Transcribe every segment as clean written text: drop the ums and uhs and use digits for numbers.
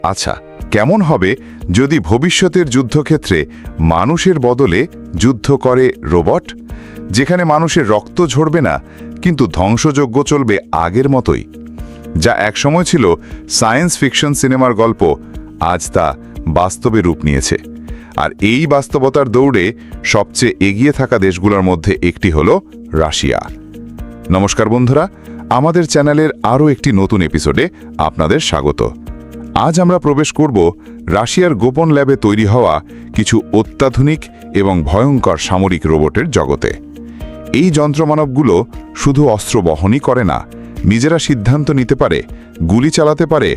আচ্ছা, কেমন হবে যদি ভবিষ্যতের যুদ্ধক্ষেত্রে মানুষের বদলে যুদ্ধ করে রোবট, যেখানে মানুষের রক্ত ঝরবে না কিন্তু ধ্বংসযজ্ঞ চলবে আগের মতোই? যা একসময় ছিল সায়েন্স ফিকশন সিনেমার গল্প, আজ তা বাস্তবে রূপ নিয়েছে। আর এই বাস্তবতার দৌড়ে সবচেয়ে এগিয়ে থাকা দেশগুলোর মধ্যে একটি হল রাশিয়া। নমস্কার বন্ধুরা, আমাদের চ্যানেলের আরও একটি নতুন এপিসোডে আপনাদের স্বাগত। আজ আমরা প্রবেশ করব রাশিয়ার গোপন ল্যাবে তৈরি হওয়া কিছু অত্যাধুনিক এবং ভয়ঙ্কর সামরিক রোবটের জগতে। এই যন্ত্রমানবগুলো শুধু অস্ত্র বহনই করে না, নিজেরা সিদ্ধান্ত নিতে পারে, গুলি চালাতে পারে,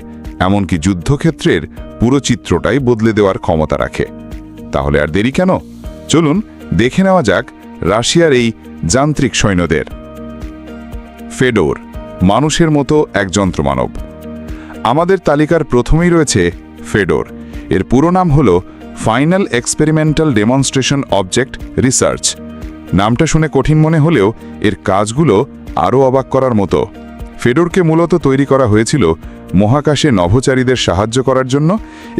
এমনকি যুদ্ধক্ষেত্রের পুরো চিত্রটাই বদলে দেওয়ার ক্ষমতা রাখে। তাহলে আর দেরি কেন? চলুন দেখে নেওয়া যাক রাশিয়ার এই যান্ত্রিক সৈন্যদের। ফেডোর, মানুষের মতো এক যন্ত্রমানব। আমাদের তালিকার প্রথমেই রয়েছে ফেডোর। এর পুরো নাম হল final experimental demonstration object research. নামটা শুনে কঠিন মনে হলেও এর কাজগুলো আরও অবাক করার মতো। ফেডোরকে মূলত তৈরি করা হয়েছিল মহাকাশে নভোচারীদের সাহায্য করার জন্য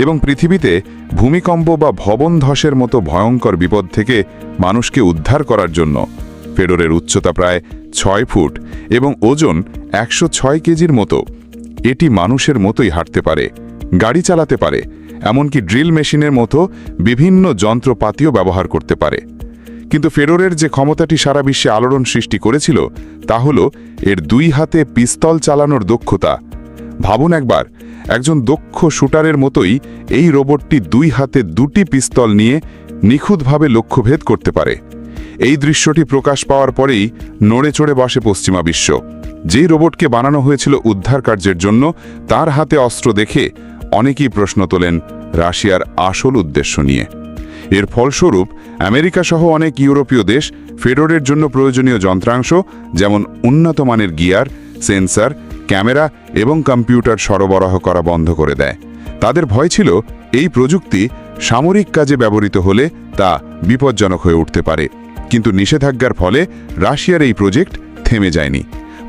এবং পৃথিবীতে ভূমিকম্প বা ভবন ধসের মতো ভয়ঙ্কর বিপদ থেকে মানুষকে উদ্ধার করার জন্য। ফেডোরের উচ্চতা প্রায় 6 ফুট এবং ওজন 106 কেজির মতো। এটি মানুষের মতোই হাঁটতে পারে, গাড়ি চালাতে পারে, এমনকি ড্রিল মেশিনের মতো বিভিন্ন যন্ত্রপাতিও ব্যবহার করতে পারে। কিন্তু ফেডোরের যে ক্ষমতাটি সারা বিশ্বে আলোড়ন সৃষ্টি করেছিল তা হল এর 2 হাতে পিস্তল চালানোর দক্ষতা। ভাবুন একবার, একজন দক্ষ শুটারের মতোই এই রোবটটি 2 হাতে 2টি পিস্তল নিয়ে নিখুঁতভাবে লক্ষ্যভেদ করতে পারে। এই দৃশ্যটি প্রকাশ পাওয়ার পরেই নড়ে চড়ে বসে পশ্চিমা বিশ্ব। যেই রোবটকে বানানো হয়েছিল উদ্ধার কার্যের জন্য, তার হাতে অস্ত্র দেখে অনেকেই প্রশ্ন তোলেন রাশিয়ার আসল উদ্দেশ্য নিয়ে। এর ফলস্বরূপ আমেরিকা সহ অনেক ইউরোপীয় দেশ ফেডোরের জন্য প্রয়োজনীয় যন্ত্রাংশ যেমন উন্নত মানের গিয়ার, সেন্সর, ক্যামেরা এবং কম্পিউটার সরবরাহ করা বন্ধ করে দেয়। তাদের ভয় ছিল এই প্রযুক্তি সামরিক কাজে ব্যবহৃত হলে তা বিপজ্জনক হয়ে উঠতে পারে। কিন্তু নিষেধাজ্ঞার ফলে রাশিয়ার এই প্রজেক্ট থেমে যায়নি,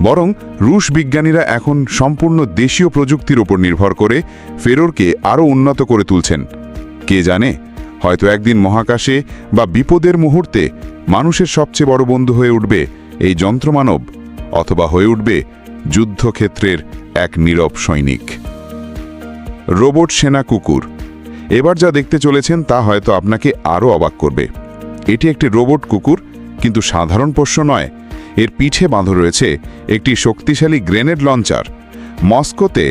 বরং রুশ বিজ্ঞানীরা এখন সম্পূর্ণ দেশীয় প্রযুক্তির উপর নির্ভর করে ফেডোরকে আরও উন্নত করে তুলছেন। কে জানে, হয়তো একদিন মহাকাশে বা বিপদের মুহূর্তে মানুষের সবচেয়ে বড় বন্ধু হয়ে উঠবে এই যন্ত্রমানব, অথবা হয়ে উঠবে যুদ্ধক্ষেত্রের এক নীরব সৈনিক। রোবট সেনা কুকুর। এবার যা দেখতে চলেছেন তা হয়তো আপনাকে আরও অবাক করবে। এটি একটি রোবট কুকুর, কিন্তু সাধারণ পোষ্য নয়। এর পিঠে বাঁধা রয়েছে একটি শক্তিশালী গ্রেনেড লঞ্চার। মস্কোতে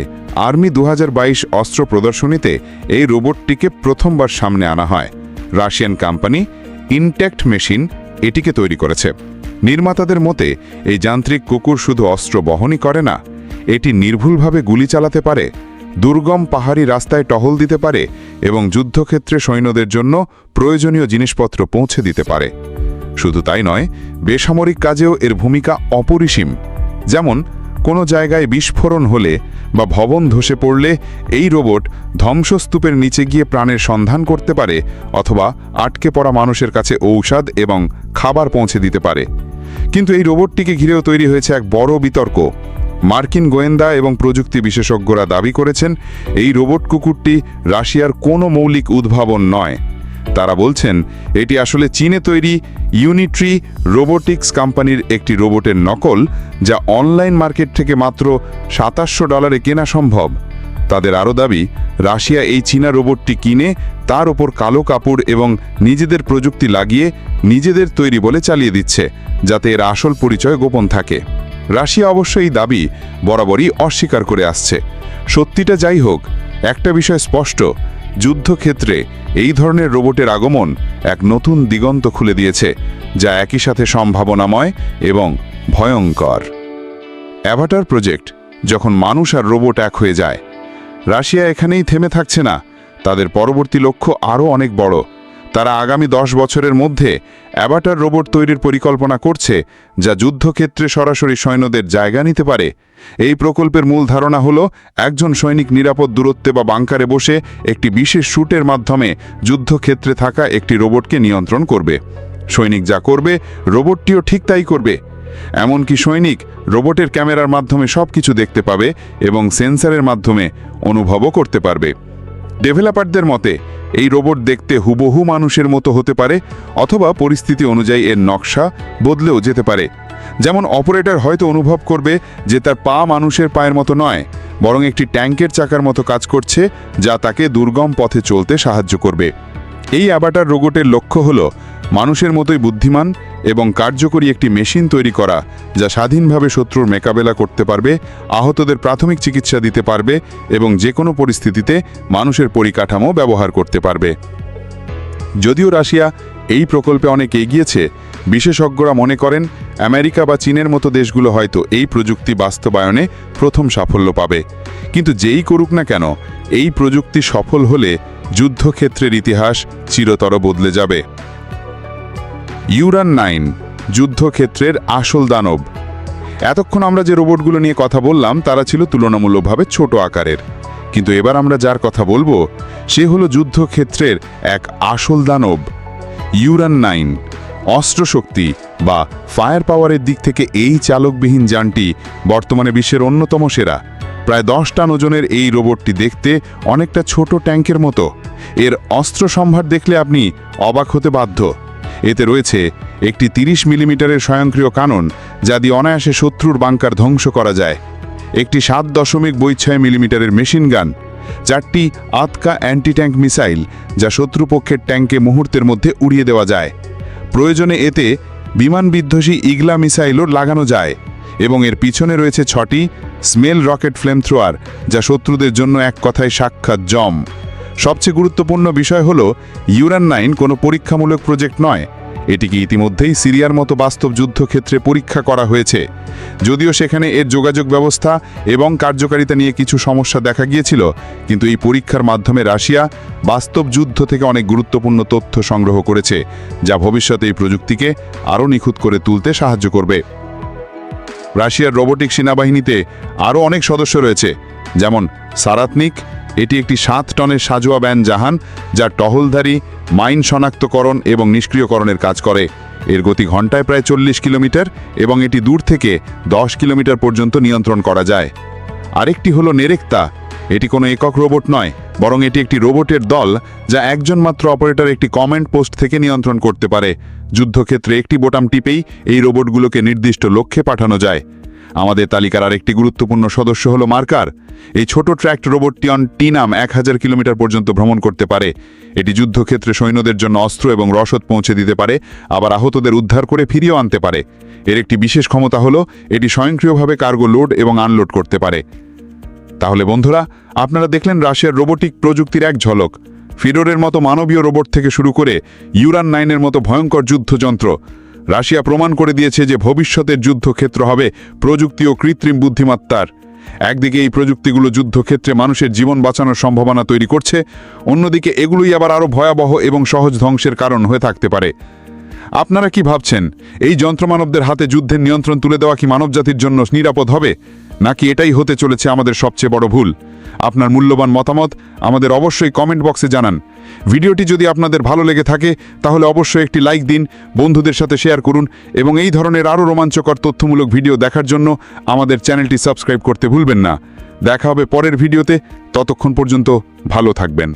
আর্মি 2022 অস্ত্র প্রদর্শনীতে এই রোবটটিকে প্রথমবার সামনে আনা হয়। রাশিয়ান কোম্পানি ইনট্যাক্ট মেশিন এটিকে তৈরি করেছে। নির্মাতাদের মতে এই যান্ত্রিক কুকুর শুধু অস্ত্র বহনই করে না, এটি নির্ভুলভাবে গুলি চালাতে পারে, দুর্গম পাহাড়ি রাস্তায় টহল দিতে পারে এবং যুদ্ধক্ষেত্রে সৈন্যদের জন্য প্রয়োজনীয় জিনিসপত্র পৌঁছে দিতে পারে। শুধু তাই নয়, বেসামরিক কাজেও এর ভূমিকা অপরিসীম। যেমন কোনো জায়গায় বিস্ফোরণ হলে বা ভবন ধসে পড়লে এই রোবট ধ্বংসস্তূপের নিচে গিয়ে প্রাণের সন্ধান করতে পারে, অথবা আটকে পড়া মানুষের কাছে ঔষধ এবং খাবার পৌঁছে দিতে পারে। কিন্তু এই রোবটটিকে ঘিরেও তৈরি হয়েছে এক বড় বিতর্ক। মার্কিন গোয়েন্দা এবং প্রযুক্তি বিশেষজ্ঞরা দাবি করেছেন এই রোবট কুকুরটি রাশিয়ার কোনো মৌলিক উদ্ভাবন নয়। তারা বলছেন এটি আসলে চীনে তৈরি ইউনিট্রি রোবোটিক্স কোম্পানির একটি রোবটের নকল, যা অনলাইন মার্কেট থেকে মাত্র $2700 কেনা সম্ভব। তাদের আরও দাবি, রাশিয়া এই চীনা রোবটটি কিনে তার ওপর কালো কাপড় এবং নিজেদের প্রযুক্তি লাগিয়ে নিজেদের তৈরি বলে চালিয়ে দিচ্ছে, যাতে এর আসল পরিচয় গোপন থাকে। রাশিয়া অবশ্য এই দাবি বরাবরই অস্বীকার করে আসছে। সত্যিটা যাই হোক, একটা বিষয় স্পষ্ট, যুদ্ধক্ষেত্রে এই ধরনের রোবটের আগমন এক নতুন দিগন্ত খুলে দিয়েছে, যা একই সাথে সম্ভাবনাময় এবং ভয়ঙ্কর। অ্যাভাটার প্রজেক্ট, যখন মানুষ আর রোবট এক হয়ে যায়। রাশিয়া এখানেই থেমে থাকছে না, তাদের পরবর্তী লক্ষ্য আরও অনেক বড়। তারা আগামী 10 বছরের মধ্যে অ্যাভাটার রোবট তৈরির পরিকল্পনা করছে, যা যুদ্ধক্ষেত্রে সরাসরি সৈন্যদের জায়গা নিতে পারে। এই প্রকল্পের মূল ধারণা হল একজন সৈনিক নিরাপদ দূরত্বে বা বাংকারে বসে একটি বিশেষ শুটের মাধ্যমে যুদ্ধক্ষেত্রে থাকা একটি রোবটকে নিয়ন্ত্রণ করবে। সৈনিক যা করবে রোবটটিও ঠিক তাই করবে। এমনকি সৈনিক রোবটের ক্যামেরার মাধ্যমে সবকিছু দেখতে পাবে এবং সেন্সরের মাধ্যমে অনুভবও করতে পারবে। ডেভেলপারদের মতে এই রোবট দেখতে হুবহু মানুষের মতো হতে পারে, অথবা পরিস্থিতি অনুযায়ী এর নকশা বদলেও যেতে পারে। যেমন অপারেটর হয়তো অনুভব করবে যে তার পা মানুষের পায়ের মতো নয়, বরং একটি ট্যাঙ্কের চাকার মতো কাজ করছে, যা তাকে দুর্গম পথে চলতে সাহায্য করবে। এই অ্যাভাটার রোবটের লক্ষ্য হল মানুষের মতোই বুদ্ধিমান এবং কার্যকরী একটি মেশিন তৈরি করা, যা স্বাধীনভাবে শত্রুর মোকাবেলা করতে পারবে, আহতদের প্রাথমিক চিকিৎসা দিতে পারবে এবং যে কোনো পরিস্থিতিতে মানুষের পরিকাঠামো ব্যবহার করতে পারবে। যদিও রাশিয়া এই প্রকল্পে অনেক এগিয়েছে, বিশেষজ্ঞরা মনে করেন আমেরিকা বা চীনের মতো দেশগুলো হয়তো এই প্রযুক্তি বাস্তবায়নে প্রথম সাফল্য পাবে। কিন্তু যেই করুক না কেন, এই প্রযুক্তি সফল হলে যুদ্ধক্ষেত্রের ইতিহাস চিরতর বদলে যাবে। ইউরান 9 যুদ্ধক্ষেত্রের আসল দানব। এতক্ষণ আমরা যে রোবটগুলো নিয়ে কথা বললাম তারা ছিল তুলনামূলকভাবে ছোট আকারের, কিন্তু এবার আমরা যার কথা বলবো সে হলো যুদ্ধক্ষেত্রের এক আসল দানব। ইউরান 9 অস্ত্রশক্তি বা ফায়ার পাওয়ারের দিক থেকে এই চালকবিহীন যানটি বর্তমানে বিশ্বের অন্যতম সেরা। প্রায় 10 টন ওজনের এই রোবটটি দেখতে অনেকটা ছোট ট্যাঙ্কের মতো। এর অস্ত্র সম্ভার দেখলে আপনি অবাক হতে বাধ্য। এতে রয়েছে একটি 30 মিলিমিটারের স্বয়ংক্রিয় কানন, যা দিয়ে অনায়াসে শত্রুর বাংকার ধ্বংস করা যায়, একটি 7.26 মিলিমিটারের মেশিন গান, 4টি আতকা অ্যান্টি ট্যাঙ্ক মিসাইল, যা শত্রুপক্ষের ট্যাঙ্কে মুহূর্তের মধ্যে উড়িয়ে দেওয়া যায়। প্রয়োজনে এতে বিমান বিধ্বংসী ইগলা মিসাইলও লাগানো যায়, এবং এর পিছনে রয়েছে 6টি স্মেল রকেট ফ্লেমথ্রোয়ার, যা শত্রুদের জন্য এক কথায় সাক্ষাৎ জম। সবচেয়ে গুরুত্বপূর্ণ বিষয় হল ইউরান 9 কোনো পরীক্ষামূলক প্রজেক্ট নয়, এটিকে ইতিমধ্যেই সিরিয়ার মতো বাস্তব যুদ্ধক্ষেত্রে পরীক্ষা করা হয়েছে। যদিও সেখানে এর যোগাযোগ ব্যবস্থা এবং কার্যকারিতা নিয়ে কিছু সমস্যা দেখা গিয়েছিল, কিন্তু এই পরীক্ষার মাধ্যমে রাশিয়া বাস্তব যুদ্ধ থেকে অনেক গুরুত্বপূর্ণ তথ্য সংগ্রহ করেছে, যা ভবিষ্যতে এই প্রযুক্তিকে আরও নিখুঁত করে তুলতে সাহায্য করবে। রাশিয়ার রোবোটিক সেনাবাহিনীতে আরও অনেক সদস্য রয়েছে, যেমন সারাতনিক। এটি একটি 7 টনের সাজোয়া ব্যান জাহান, যা টহলধারী, মাইন শনাক্তকরণ এবং নিষ্ক্রিয়করণের কাজ করে। এর গতি ঘন্টায় প্রায় 40 কিলোমিটার এবং এটি দূর থেকে 10 কিলোমিটার পর্যন্ত নিয়ন্ত্রণ করা যায়। আরেকটি হলো নেরেক্তা। এটি কোনো একক রোবট নয়, বরং এটি একটি রোবটের দল, যা একজন মাত্র অপারেটর একটি কমান্ড পোস্ট থেকে নিয়ন্ত্রণ করতে পারে। যুদ্ধক্ষেত্রে একটি বোতাম টিপেই এই রোবটগুলোকে নির্দিষ্ট লক্ষ্যে পাঠানো যায়। আমাদের তালিকার আরেকটি গুরুত্বপূর্ণ সদস্য হলো মার্কার। এই ছোট ট্র্যাক্ট রোবটটি টিনাম 1000 কিলোমিটার পর্যন্ত ভ্রমণ করতে পারে। এটি যুদ্ধক্ষেত্রে সৈন্যদের জন্য অস্ত্র এবং রসদ পৌঁছে দিতে পারে, আবার আহতদের উদ্ধার করে ফিরিয়েও আনতে পারে। এর একটি বিশেষ ক্ষমতা হলো এটি স্বয়ংক্রিয়ভাবে কার্গো লোড এবং আনলোড করতে পারে। তাহলে বন্ধুরা, আপনারা দেখলেন রাশিয়ার রোবোটিক প্রযুক্তির এক ঝলক। ফিডোরের মতো মানবীয় রোবট থেকে শুরু করে ইউরান 9-এর মতো ভয়ঙ্কর যুদ্ধযন্ত্র। রাশিয়া প্রমাণ করে দিয়েছে যে ভবিষ্যতের যুদ্ধক্ষেত্র হবে প্রযুক্তি ও কৃত্রিম বুদ্ধিমত্তার। একদিকে এই প্রযুক্তিগুলো যুদ্ধক্ষেত্রে মানুষের জীবন বাঁচানোর সম্ভাবনা তৈরি করছে, অন্যদিকে এগুলোই আবার আরও ভয়াবহ এবং সহজ ধ্বংসের কারণ হয়ে থাকতে পারে। আপনারা কি ভাবছেন, এই যন্ত্রমানবদের হাতে যুদ্ধের নিয়ন্ত্রণ তুলে দেওয়া কি মানবজাতির জন্য নিরাপদ হবে, নাকি এটাই হতে চলেছে আমাদের সবচেয়ে বড় ভুল? আপনার মূল্যবান মতামত আমাদের অবশ্যই কমেন্ট বক্সে জানান। ভিডিওটি যদি আপনাদের ভালো লেগে থাকে তাহলে অবশ্যই একটি লাইক দিন, বন্ধুদের সাথে শেয়ার করুন এবং এই ধরনের আরও রোমাঞ্চকর তথ্যমূলক ভিডিও দেখার জন্য আমাদের চ্যানেলটি সাবস্ক্রাইব করতে ভুলবেন না। দেখা হবে পরের ভিডিওতে, ততক্ষণ পর্যন্ত ভালো থাকবেন।